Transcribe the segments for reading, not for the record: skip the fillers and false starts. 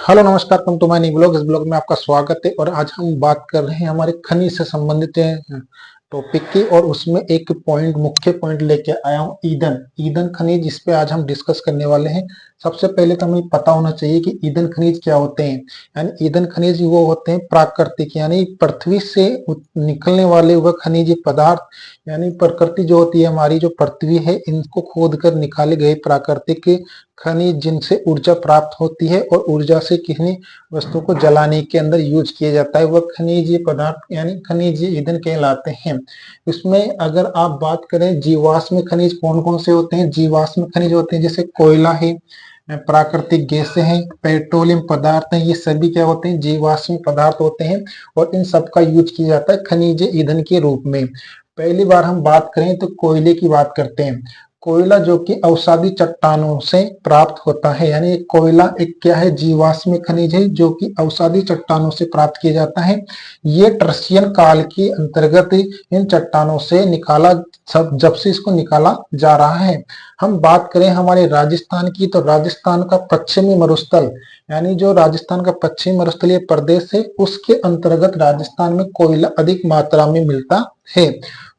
Hello नमस्कार, come to my new blog. इस blog में आपका स्वागत है और आज हम बात कर रहे हैं हमारे खनिज से संबंधित टॉपिक की। और उसमें एक पॉइंट, मुख्य पॉइंट लेके आया हूँ, ईंधन। ईंधन खनिज, इस पे आज हम डिस्कस करने वाले हैं। सबसे पहले तो हमें पता होना चाहिए कि ईंधन खनिज क्या होते हैं। यानी ईंधन खनिज वो होते हैं प्राकृतिक, यानी पृथ्वी से निकलने वाले वह खनिज पदार्थ। यानी प्रकृति जो होती है, हमारी जो पृथ्वी है, इनको खोद कर निकाले गए प्राकृतिक खनिज जिनसे ऊर्जा प्राप्त होती है और ऊर्जा से किसी वस्तु को जलाने के अंदर यूज किया जाता है, वह खनिज पदार्थ यानी खनिज ईंधन कहलाते हैं। इसमें अगर आप बात करें जीवाश्म खनिज कौन कौन से होते हैं, जीवाश्म खनिज होते हैं जैसे कोयला है, प्राकृतिक गैसें हैं, पेट्रोलियम पदार्थ हैं, ये सभी क्या होते हैं, जीवाश्म पदार्थ होते हैं। और इन सब का यूज किया जाता है खनिज ईंधन के रूप में। पहली बार हम बात करें तो कोयले की बात करते हैं। कोयला जो कि अवसादी चट्टानों से प्राप्त होता है, यानी कोयला एक क्या है, जीवाश्म खनिज है जो कि अवसादी चट्टानों से प्राप्त किया जाता है। ये ट्रसियन काल के अंतर्गत इन चट्टानों से निकाला, जब से इसको निकाला जा रहा है। हम बात करें हमारे राजस्थान की, तो राजस्थान का पश्चिमी मरुस्थल, यानी जो राजस्थान का पश्चिमी मरुस्थलीय प्रदेश है, उसके अंतर्गत राजस्थान में कोयला अधिक मात्रा में मिलता है।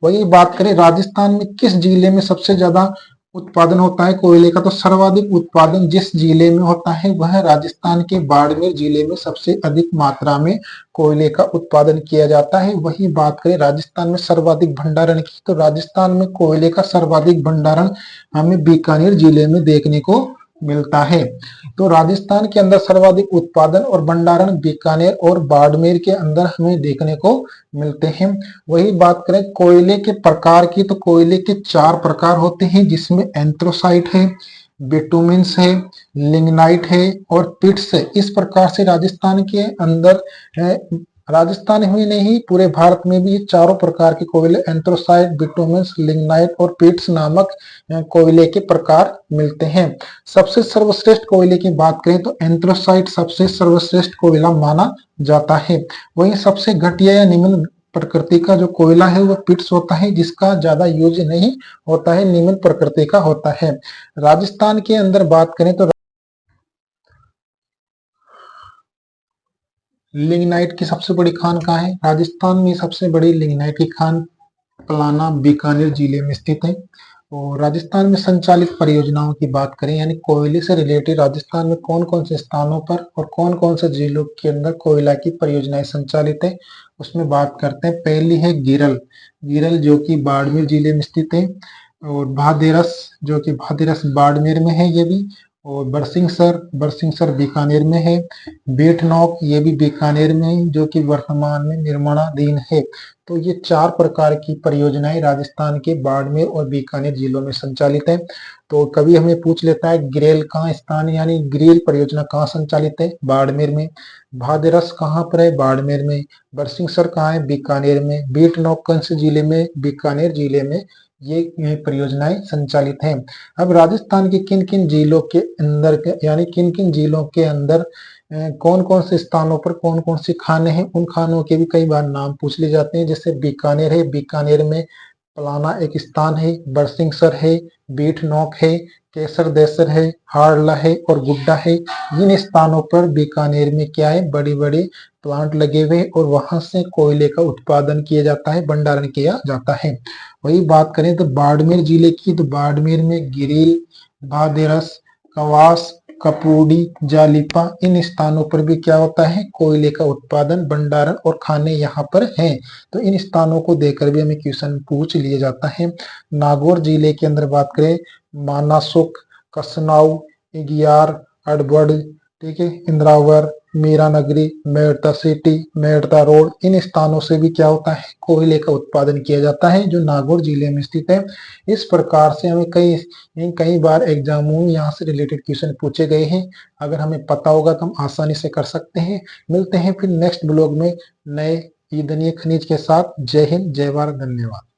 वही बात करें राजस्थान में किस जिले में सबसे ज्यादा उत्पादन होता है कोयले का, तो सर्वाधिक उत्पादन जिस जिले में होता है वह राजस्थान के बाड़मेर जिले में सबसे अधिक मात्रा में कोयले का उत्पादन किया जाता है। वही बात करें राजस्थान में सर्वाधिक भंडारण की, तो राजस्थान में कोयले का सर्वाधिक भंडारण हमें बीकानेर जिले में देखने को मिलता है। तो राजस्थान के अंदर सर्वाधिक उत्पादन और भंडारण बीकानेर और बाड़मेर के अंदर हमें देखने को मिलते हैं। वही बात करें कोयले के प्रकार की, तो कोयले के 4 प्रकार होते हैं, जिसमें एंथ्रोसाइट है, बिटुमिन्स है, लिग्नाइट है और पिट्स है। इस प्रकार से राजस्थान के अंदर राजस्थान ही नहीं पूरे भारत में भी ये चारों प्रकार के कोयले, एंथ्रोसाइट, बिटुमिन्स, लिग्नाइट और पिट्स नामक कोयले के प्रकार मिलते हैं। सबसे सर्वश्रेष्ठ कोयले की बात करें तो एंथ्रोसाइट सबसे सर्वश्रेष्ठ कोयला माना जाता है। वहीं सबसे घटिया या निम्न प्रकृति का जो कोयला है वह पिट्स होता है, जिसका ज्यादा यूज नहीं होता है, निम्न प्रकृति का होता है। राजस्थान के अंदर बात करें तो लिग्नाइट की सबसे बड़ी खान कहाँ है, राजस्थान में सबसे बड़ी लिग्नाइट की खान पलाना बीकानेर जिले में स्थित है। और राजस्थान में संचालित परियोजनाओं की बात करें, यानी कोयले से रिलेटेड राजस्थान में कौन कौन से स्थानों पर और कौन कौन से जिलों के अंदर कोयला की परियोजनाएं संचालित है, उसमें बात करते हैं। पहली है गिरल, गिरल जो कि बाड़मेर जिले में स्थित है। और भादेरस जो कि भादेरस बाड़मेर में है ये भी। और बरसिंहसर, बरसिंहसर बीकानेर में है। बेटनौक ये भी बीकानेर में है, जो कि वर्तमान में निर्माणाधीन है। तो ये 4 प्रकार की परियोजनाएं राजस्थान के बाड़मेर और बीकानेर जिलों में संचालित है। तो कभी हमें पूछ लेता है ग्रेल कहाँ स्थान, यानी ग्रेल परियोजना कहाँ संचालित है, बाड़मेर में। भादेरस कहाँ पर है, बाड़मेर में। बरसिंहसर कहाँ है, बीकानेर में। बेटनौक कौन से जिले में, बीकानेर जिले में ये परियोजनाएं संचालित हैं। अब राजस्थान के किन किन जिलों के अंदर, यानी किन किन जिलों के अंदर कौन कौन से स्थानों पर कौन कौन से खाने हैं, उन खानों के भी कई बार नाम पूछ लिए जाते हैं। जैसे बीकानेर है, बीकानेर में पलाना एक स्थान है, बरसिंहसर है, बीटनौक है, केसर देसर है, हाड़ला है और गुड्डा है। इन स्थानों पर बीकानेर में क्या है, बड़ी बड़ी प्लांट लगे हुए और वहां से कोयले का उत्पादन किया जाता है, भंडारण किया जाता है। वही बात करें तो बाड़मेर जिले की, तो बाड़मेर में गिरिल, भादेरस, कवास, कपूडी, जालिपा, इन स्थानों पर भी क्या होता है, कोयले का उत्पादन, भंडारण और खाने यहाँ पर हैं। तो इन स्थानों को देकर भी हमें क्वेश्चन पूछ लिया जाता है। नागौर जिले के अंदर बात करें, मानासुक, कसनाऊ, इगियार, अडबड़, ठीक है, इंद्रावर, मीरा नगरी, मेड़ता सिटी, मेड़ता रोड, इन स्थानों से भी क्या होता है, कोयले का उत्पादन किया जाता है, जो नागौर जिले में स्थित है। इस प्रकार से हमें कई बार एग्जामों में यहाँ से रिलेटेड क्वेश्चन पूछे गए हैं। अगर हमें पता होगा तो हम आसानी से कर सकते हैं। मिलते हैं फिर नेक्स्ट ब्लॉग में नए ईंधनीय खनिज के साथ। जय हिंद, जय भारत, धन्यवाद।